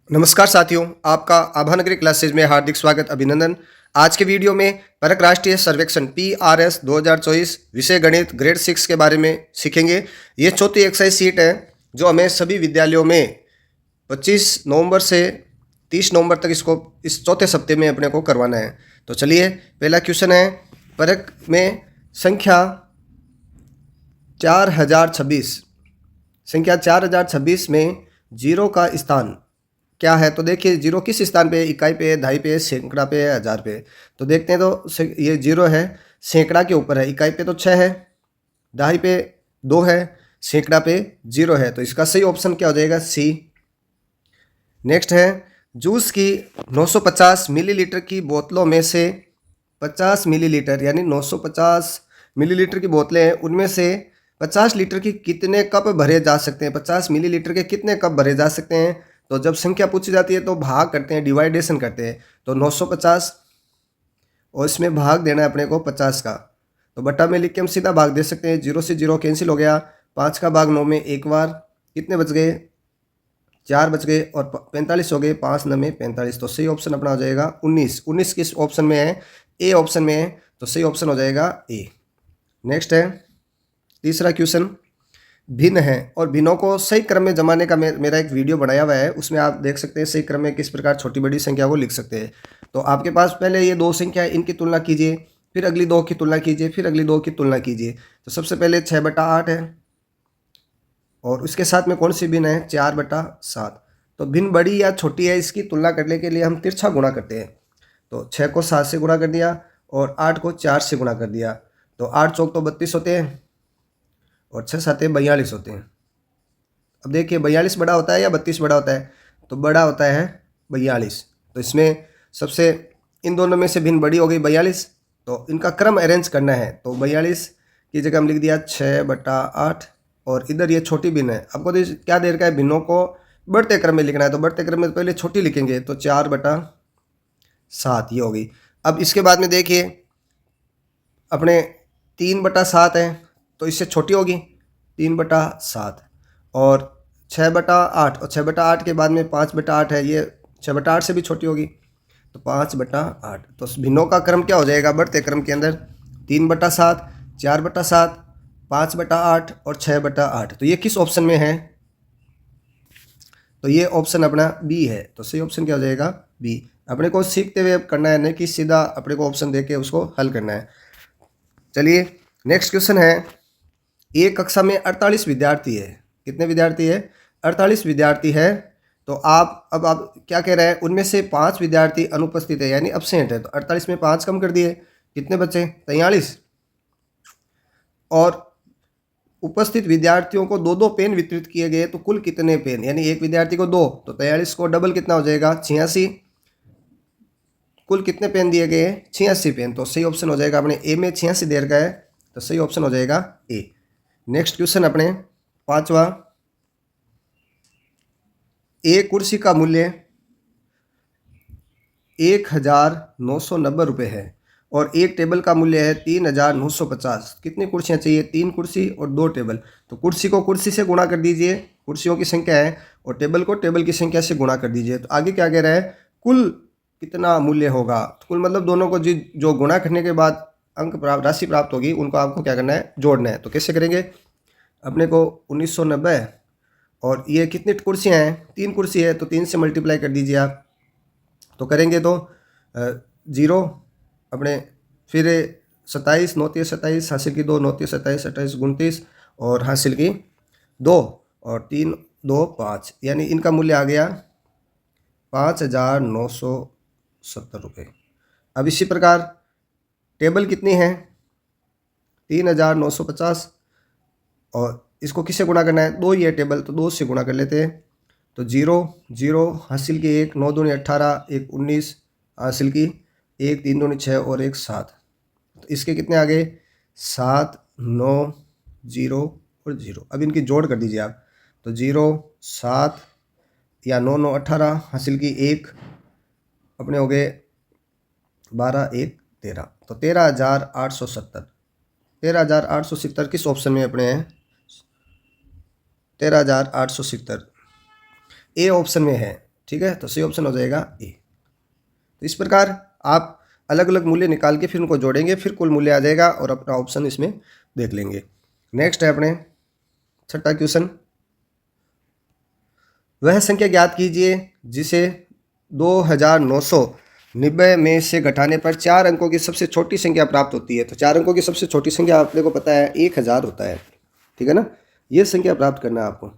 नमस्कार साथियों, आपका आभानगरी क्लासेज में हार्दिक स्वागत अभिनंदन। आज के वीडियो में परक राष्ट्रीय सर्वेक्षण PRS 2024 विषय गणित ग्रेड 6 के बारे में सीखेंगे। ये चौथी एक्सरसाइज सीट है जो हमें सभी विद्यालयों में 25 नवंबर से 30 नवंबर तक इसको इस चौथे सप्ताह में अपने को करवाना है। तो चलिए, पहला क्वेश्चन है, परक में संख्या 4026 में जीरो का स्थान क्या है। तो देखिए, जीरो किस स्थान पे है, इकाई पे, दहाई पे, सैकड़ा पे, हजार पे। तो देखते हैं, तो ये जीरो है, सैकड़ा के ऊपर है, इकाई पे तो 6 है, दहाई पे 2 है, सैकड़ा पे 0 है। तो इसका सही ऑप्शन क्या हो जाएगा, सी। नेक्स्ट है, जूस की 950 मिलीलीटर की बोतलों में से 50 मिलीलीटर यानी 950 मिलीलीटर की बोतलें हैं, उनमें से 50 लीटर की कितने कप भरे जा सकते हैं। 50 मिलीलीटर के कितने कप भरे जा सकते हैं। तो जब संख्या पूछी जाती है तो भाग करते हैं, डिवाइडेशन करते हैं। तो 950 और इसमें भाग देना है अपने को 50 का, तो बट्टा में लिख के हम सीधा भाग दे सकते हैं। 0 से 0 कैंसिल हो गया, 5 का भाग 9 में एक बार, कितने बच गए, 4 बच गए, और 45 हो गए, 5 9 में 45। तो सही ऑप्शन अपना हो जाएगा 19। 19 किस ऑप्शन में है, ए ऑप्शन में है, तो सही ऑप्शन हो जाएगा ए। नेक्स्ट है तीसरा क्वेश्चन, भिन्न है और भिन्नों को सही क्रम में जमाने का मेरा एक वीडियो बनाया हुआ है, उसमें आप देख सकते हैं सही क्रम में किस प्रकार छोटी बड़ी संख्या को लिख सकते हैं। तो आपके पास पहले ये 2 संख्या है, इनकी तुलना कीजिए, फिर अगली 2 की तुलना कीजिए, फिर अगली 2 की तुलना कीजिए। तो सबसे पहले 6/8 है, और उसके साथ में कौन सी भिन्न है, 4/7। तो भिन्न बड़ी या छोटी है, इसकी तुलना करने के लिए हम तिरछा गुणा करते हैं। तो 6 को 7 से गुणा कर दिया और 8 को 4 से गुणा कर दिया। तो 8 चौक तो 32 होते हैं और 6 7 42 होते हैं। अब देखिए, 42 बड़ा होता है या 32 बड़ा होता है, तो बड़ा होता है 42। तो इसमें सबसे इन दोनों में से भिन्न बड़ी हो गई 42, तो इनका क्रम अरेंज करना है। तो 42 की जगह हम लिख दिया 6/8, और इधर ये छोटी भिन्न है। आपको तो क्या दे रखा है, भिन्नों को बढ़ते क्रम में लिखना है। तो बढ़ते क्रम में पहले छोटी लिखेंगे, तो 4/7 ये होगी। अब इसके बाद में देखिए, अपने 3/7 है, तो इससे छोटी होगी 3/7, और 6/8, और 6/8 के बाद में 5/8 है, ये 6/8 से भी छोटी होगी, तो 5/8। तो भिन्नों का क्रम क्या हो जाएगा बढ़ते क्रम के अंदर, 3/7, 4/7, 5/8 और 6/8। तो ये किस ऑप्शन में है, तो ये ऑप्शन अपना बी है। तो सही ऑप्शन क्या हो जाएगा, बी। अपने को सीखते हुए करना है, नहीं कि सीधा अपने को ऑप्शन दे के उसको हल करना है। चलिए, नेक्स्ट क्वेश्चन है, एक कक्षा में 48 विद्यार्थी है। कितने विद्यार्थी है, 48 विद्यार्थी है। तो अब आप क्या कह रहे हैं, उनमें से 5 विद्यार्थी अनुपस्थित है यानी अब्सेंट है। तो 48 में 5 कम कर दिए, कितने बचे, 43। और उपस्थित विद्यार्थियों को 2-2 पेन वितरित किए गए, तो कुल कितने पेन, यानी एक विद्यार्थी को 2, तो 43 को डबल कितना हो जाएगा, 86। कुल कितने पेन दिए गए, 86 पेन। तो सही ऑप्शन हो जाएगा अपने ए में 86 दे रखा है, तो सही ऑप्शन हो जाएगा ए। नेक्स्ट क्वेश्चन अपने पांचवा, एक कुर्सी का मूल्य 1990 रुपये है और एक टेबल का मूल्य है 3950। कितनी कुर्सियाँ चाहिए, 3 कुर्सी और 2 टेबल। तो कुर्सी को कुर्सी से गुणा कर दीजिए, कुर्सियों की संख्या है, और टेबल को टेबल की संख्या से गुणा कर दीजिए। तो आगे क्या कह रहा है, कुल कितना मूल्य होगा। तो कुल मतलब दोनों को जो गुणा करने के बाद अंक प्राप्त, राशि प्राप्त होगी, उनको आपको क्या करना है, जोड़ना है। तो कैसे करेंगे, अपने को 1990, और ये कितनी कुर्सियाँ हैं, 3 कुर्सी है, तो 3 से मल्टीप्लाई कर दीजिए आप। तो करेंगे तो 0 अपने, फिर 27, 9 3 27, हासिल की 2, 9 3 27, 28 29, और हासिल की 2, और 3 2 5, यानी इनका मूल्य आ गया 5970 रुपये। अब इसी प्रकार टेबल कितनी है, 3950, और इसको किससे गुणा करना है, 2 ही है टेबल, तो 2 से गुणा कर लेते हैं। तो 0 0, हासिल की 1, 9 दूनी 18, 1 19, हासिल की 1 3 दूनी 6 और 1 7। तो इसके कितने आ गए, 7 9 0 और 0। अब इनकी जोड़ कर दीजिए आप। तो 0 7 या 9 9 18, हासिल की 1, अपने हो गए 12 1 13। तो 13,870। 13,870 किस ऑप्शन में अपने हैं, 13,870 ए ऑप्शन में है। ठीक है, तो सही ऑप्शन हो जाएगा ए। तो इस प्रकार आप अलग अलग मूल्य निकाल के फिर उनको जोड़ेंगे, फिर कुल मूल्य आ जाएगा और अपना ऑप्शन इसमें देख लेंगे। नेक्स्ट है अपने छठा क्वेश्चन, वह संख्या ज्ञात कीजिए जिसे 2990 में से घटाने पर 4 अंकों की सबसे छोटी संख्या प्राप्त होती है। तो 4 अंकों की सबसे छोटी संख्या अपने को पता है 1000 होता है, ठीक है ना। ये संख्या प्राप्त करना है आपको।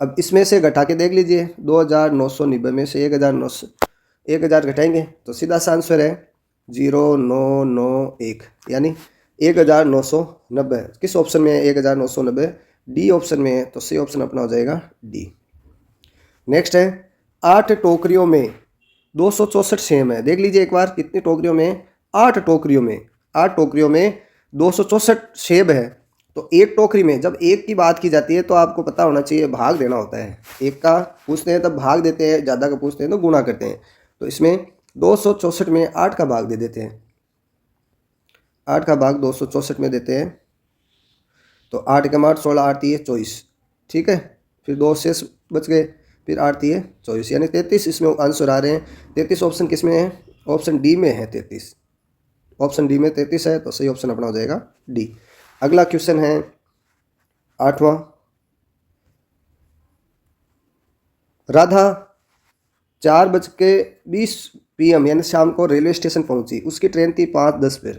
अब इसमें से घटा के देख लीजिए, 2990 में से 1000 घटाएंगे तो सीधा सा आंसर है 0991, यानी 1990। किस ऑप्शन में है 1990? डी ऑप्शन में है, तो सही ऑप्शन अपना हो जाएगा डी। नेक्स्ट है 8 टोकरियों में 264 सेम है। देख लीजिए एक बार, कितनी टोकरियों में? 8 टोकरियों में। 8 टोकरियों में 264 सेब है। तो एक टोकरी में जब एक की बात की जाती है तो आपको पता होना चाहिए भाग देना होता है। एक का पूछते हैं तब भाग देते हैं, ज़्यादा का पूछते हैं तो गुणा करते हैं। तो इसमें 264 में 8 का भाग दे देते हैं, 8 का भाग 264 में देते हैं। तो 8 के 8 16, 8 3 24, ठीक है। फिर 2 शेष बच गए, फिर 8 3 24, यानी 33 इसमें आंसर आ रहे हैं। 33 ऑप्शन किस में है? ऑप्शन डी में है 33। ऑप्शन डी में 33 है, तो सही ऑप्शन अपना हो जाएगा डी। अगला क्वेश्चन है 8वां, राधा 4:20 PM यानी शाम को रेलवे स्टेशन पहुंची। उसकी ट्रेन थी 5:10 पर।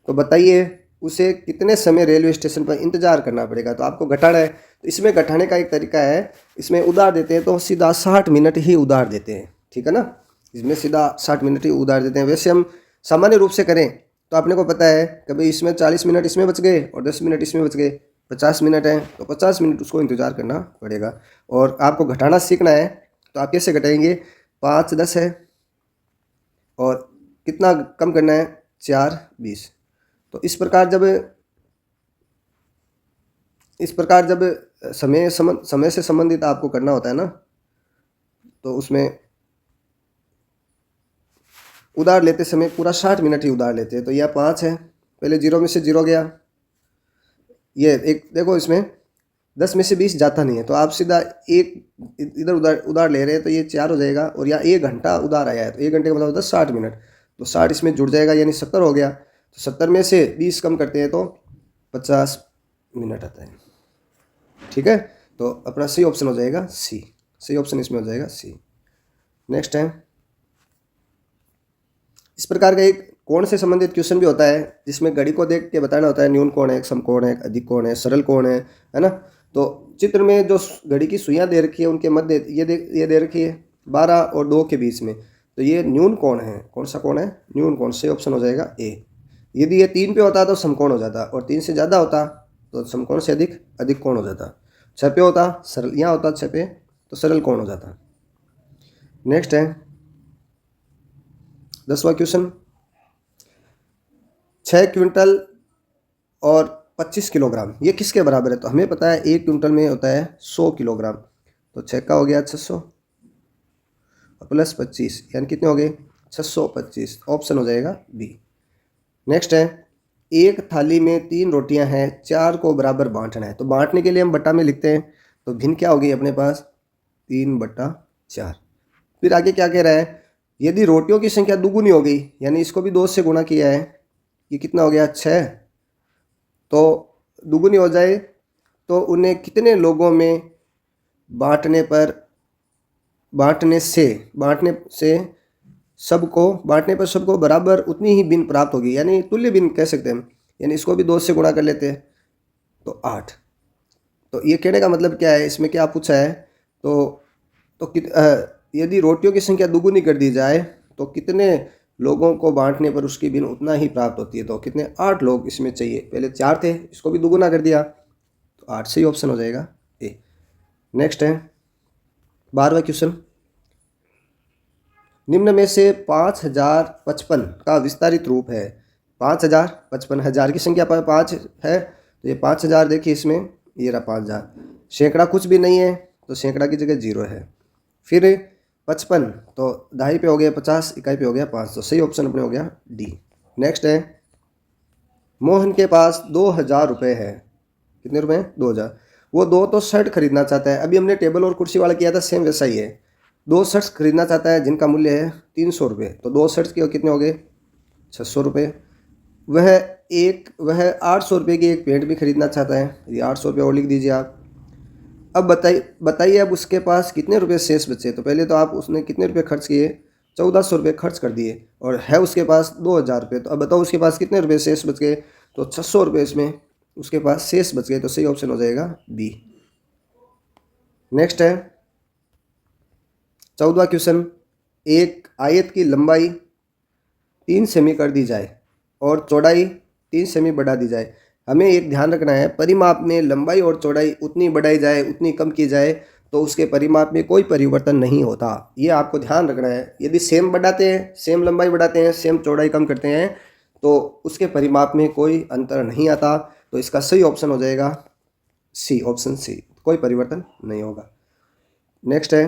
तो बताइए उसे कितने समय रेलवे स्टेशन पर इंतजार करना पड़ेगा। तो आपको घटाना है, तो इसमें घटाने का एक तरीका है, इसमें उधार देते हैं तो सीधा 60 मिनट ही उधार देते हैं, ठीक है ना। इसमें सीधा 60 मिनट ही उधार देते हैं। वैसे हम सामान्य रूप से करें तो आपने को पता है कि भाई इसमें 40 मिनट इसमें बच गए और 10 मिनट इसमें बच गए, 50 मिनट है, तो 50 मिनट उसको इंतज़ार करना पड़ेगा। और आपको घटाना सीखना है तो आप कैसे घटाएंगे? 5 10 है और कितना कम करना है? 4 20। तो इस प्रकार जब समय से संबंधित आपको करना होता है ना, तो उसमें उधार लेते समय पूरा 60 मिनट ही उधार लेते हैं। तो यह 5 है, पहले 0 में से 0 गया, ये एक देखो इसमें 10 में से 20 जाता नहीं है, तो आप सीधा एक इधर उधार ले रहे हैं तो ये 4 हो जाएगा। और यहाँ 1 घंटा उधार आया है तो 1 घंटे का मतलब होता है 60 मिनट, तो 60 इसमें जुड़ जाएगा यानी 70 हो गया। तो 70 में से 20 कम करते हैं तो 50 मिनट आता है, ठीक है। तो अपना सही ऑप्शन हो जाएगा सी। सही ऑप्शन इसमें हो जाएगा सी। नेक्स्ट है, इस प्रकार का एक कोण से संबंधित क्वेश्चन भी होता है जिसमें घड़ी को देख के बताना होता है न्यून कोण है, समकोण है, अधिक कोण है, सरल कोण है ना। तो चित्र में जो घड़ी की सुइयां दे रखी है उनके मध्य ये दे रखी है 12 और 2 के बीच में, तो ये न्यून कोण है। कौन सा कोण है? न्यून कोण। सही ऑप्शन हो जाएगा ए। यदि ये 3 पे होता तो समकोण हो जाता, और 3 से ज़्यादा होता तो समकोण से अधिक कोण हो जाता। 6 पे होता सरल, यहाँ होता 6 पे तो सरल कोण हो जाता। नेक्स्ट है 10वां क्वेश्चन, 6 क्विंटल और 25 किलोग्राम ये किसके बराबर है? तो हमें पता है 1 क्विंटल में होता है 100 किलोग्राम, तो 6 का हो गया 600 प्लस 25 यानी कितने हो गए? 625। ऑप्शन हो जाएगा बी। नेक्स्ट है, एक थाली में 3 रोटियां हैं, 4 को बराबर बांटना है। तो बांटने के लिए हम बट्टा में लिखते हैं, तो भिन्न क्या होगी अपने पास? 3/4। फिर आगे क्या कह रहा है? यदि रोटियों की संख्या दुगुनी हो गई, यानी इसको भी 2 से गुणा किया है, ये कितना हो गया? 6। तो दुगुनी हो जाए तो उन्हें कितने लोगों में बांटने पर सबको बराबर उतनी ही भिन्न प्राप्त होगी, यानी तुल्य भिन्न कह सकते हैं। यानी इसको भी 2 से गुणा कर लेते हैं तो 8। तो ये कहने का मतलब क्या है? इसमें क्या पूछा है? यदि रोटियों की संख्या दुगुनी कर दी जाए तो कितने लोगों को बांटने पर उसकी भिन्न उतना ही प्राप्त होती है। तो कितने? 8 लोग इसमें चाहिए। पहले 4 थे, इसको भी दुगुना कर दिया तो 8 सही ऑप्शन हो जाएगा ए। नेक्स्ट है 12वां क्वेश्चन, निम्न में से 5055 का विस्तारित रूप है। 5055, हजार की संख्या पर 5 है तो ये 5000 देखिए इसमें, ये रहा 5000। सैकड़ा कुछ भी नहीं है तो सैकड़ा की जगह 0 है। फिर 55 तो दहाई पे हो गया 50, इकाई पे हो गया 5, तो सही ऑप्शन अपने हो गया डी। नेक्स्ट है, मोहन के पास 2000 रुपये है। कितने रुपए? 2000। वो 2 तो शर्ट खरीदना चाहता है। अभी हमने टेबल और कुर्सी वाला किया था, सेम वैसा ही है। 2 शर्ट्स खरीदना चाहता है जिनका मूल्य है 300 रुपये, तो 2 शर्ट्स के कितने हो गए 600 रुपये। वह 800 रुपये की एक पैंट भी खरीदना चाहता है, ये 800 रुपये और लिख दीजिए आप। अब बताइए अब उसके पास कितने रुपए शेष बचे। तो पहले तो आप उसने कितने रुपए खर्च किए, 1400 रुपये खर्च कर दिए और है उसके पास 2000 रुपये। तो अब बताओ उसके पास कितने रुपए शेष बच गए, तो 600 रुपये इसमें उसके पास शेष बच गए, तो सही ऑप्शन हो जाएगा बी। नेक्स्ट है 14वां क्वेश्चन, एक आयत की लंबाई 3 सेमी कर दी जाए और चौड़ाई 3 सेमी बढ़ा दी जाए। हमें एक ध्यान रखना है, परिमाप में लंबाई और चौड़ाई उतनी बढ़ाई जाए उतनी कम की जाए तो उसके परिमाप में कोई परिवर्तन नहीं होता, ये आपको ध्यान रखना है। यदि सेम बढ़ाते हैं, सेम लंबाई बढ़ाते हैं, सेम चौड़ाई कम करते हैं तो उसके परिमाप में कोई अंतर नहीं आता। तो इसका सही ऑप्शन हो जाएगा सी, ऑप्शन सी, कोई परिवर्तन नहीं होगा। नेक्स्ट है,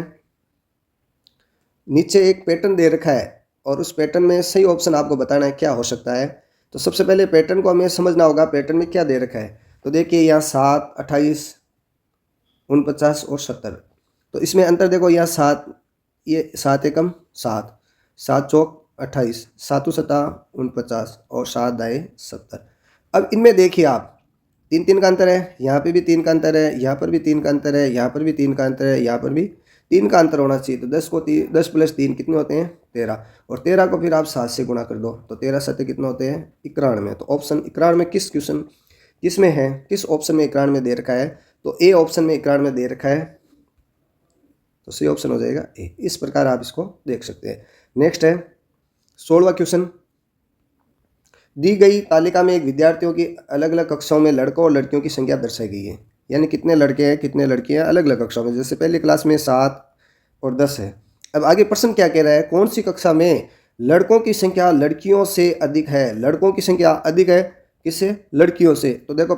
नीचे एक पैटर्न दे रखा है और उस पैटर्न में सही ऑप्शन आपको बताना है क्या हो सकता है। तो सबसे पहले पैटर्न को हमें समझना होगा, पैटर्न में क्या दे रखा है। तो देखिए यहाँ 7, 28, 49 और 70। तो इसमें अंतर देखो, यहाँ 7, ये 7 एकम 7, 7 चौक 28, 7 7 49 और 7 दाएँ 70। अब इनमें देखिए आप 3 3 का अंतर है, यहाँ पे भी 3 का अंतर है, यहाँ पर भी 3 का अंतर है, यहाँ पर भी 3 का अंतर है, यहाँ पर भी 3 का अंतर होना चाहिए। तो 10 प्लस 3 कितने होते हैं 13, और 13 को फिर आप 7 से गुणा कर दो तो 13 7 कितने होते हैं 91। तो ऑप्शन 91 में किस में है, किस ऑप्शन में 91 दे रखा है, तो ए ऑप्शन में 91 दे रखा है, तो सही ऑप्शन हो जाएगा ए। इस प्रकार आप इसको देख सकते हैं। नेक्स्ट है 16वां क्वेश्चन, दी गई तालिका में एक विद्यार्थियों की अलग अलग कक्षाओं में लड़कों और लड़कियों की संख्या दर्शाई गई है, यानी कितने लड़के हैं कितने लड़कियां अलग अलग कक्षाओं में। जैसे पहली क्लास में 7 और 10 है। अब आगे प्रश्न क्या कह रहा है, कौन सी कक्षा में लड़कों की संख्या लड़कियों से अधिक है। लड़कों की संख्या अधिक है किससे, लड़कियों से। तो देखो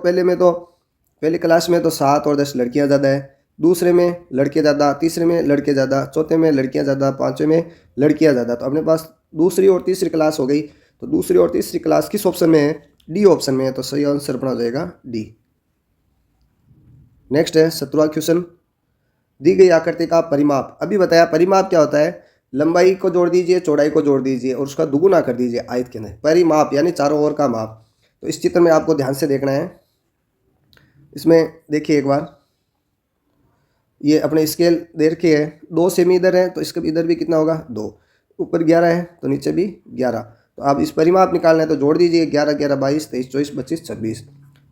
पहली क्लास में तो 7 और 10 लड़कियां ज़्यादा है, दूसरे में लड़के ज़्यादा, तीसरे में लड़के ज़्यादा, चौथे में लड़कियां ज़्यादा, पाँचवें में लड़कियां ज़्यादा। तो अपने पास दूसरी और तीसरी क्लास हो गई। तो दूसरी और तीसरी क्लास किस ऑप्शन में है, डी ऑप्शन में है, तो सही आंसर अपना हो जाएगा डी। नेक्स्ट है 17वां क्वेश्चन, दी गई आकृति का परिमाप। अभी बताया परिमाप क्या होता है, लंबाई को जोड़ दीजिए, चौड़ाई को जोड़ दीजिए और उसका दुगुना कर दीजिए आयत के अंदर। परिमाप यानी चारों ओर का माप। तो इस चित्र में आपको ध्यान से देखना है। इसमें देखिए एक बार, ये अपने स्केल दे रखे है, 2 सेमी इधर है तो इसका इधर भी कितना होगा 2, ऊपर 11 है तो नीचे भी 11। तो आप इस परिमाप निकालना है तो जोड़ दीजिए, 11 11 22 23 24 25 26,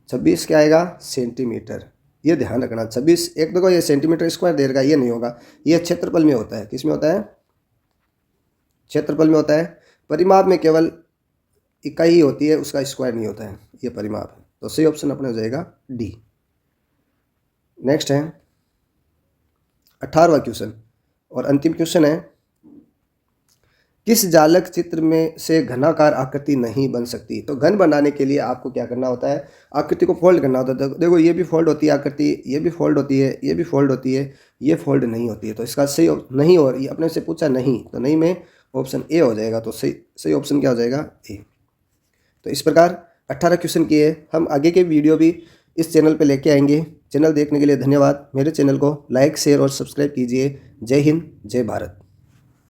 26 क्या आएगा सेंटीमीटर। ये ध्यान रखना, 26 एक देखो ये सेंटीमीटर स्क्वायर दे रखा है, ये नहीं होगा, ये क्षेत्रफल में होता है। किस में होता है, क्षेत्रफल में होता है। परिमाप में केवल इकाई ही होती है, उसका स्क्वायर नहीं होता है, ये परिमाप है। तो सही ऑप्शन अपने हो जाएगा डी। नेक्स्ट है 18वां क्वेश्चन और अंतिम क्वेश्चन है, किस जालक चित्र में से घनाकार आकृति नहीं बन सकती। तो घन बनाने के लिए आपको क्या करना होता है, आकृति को फोल्ड करना होता है। तो देखो ये भी फोल्ड होती है आकृति, ये भी फोल्ड होती है, ये भी फोल्ड होती है, ये फोल्ड नहीं होती है। तो इसका सही नहीं, और ये अपने से पूछा नहीं, तो नहीं में ऑप्शन ए हो जाएगा। तो सही ऑप्शन क्या हो जाएगा ए। तो इस प्रकार 18 क्वेश्चन किए। हम आगे के वीडियो भी इस चैनल पर लेके आएंगे। चैनल देखने के लिए धन्यवाद। मेरे चैनल को लाइक शेयर और सब्सक्राइब कीजिए। जय हिंद, जय भारत।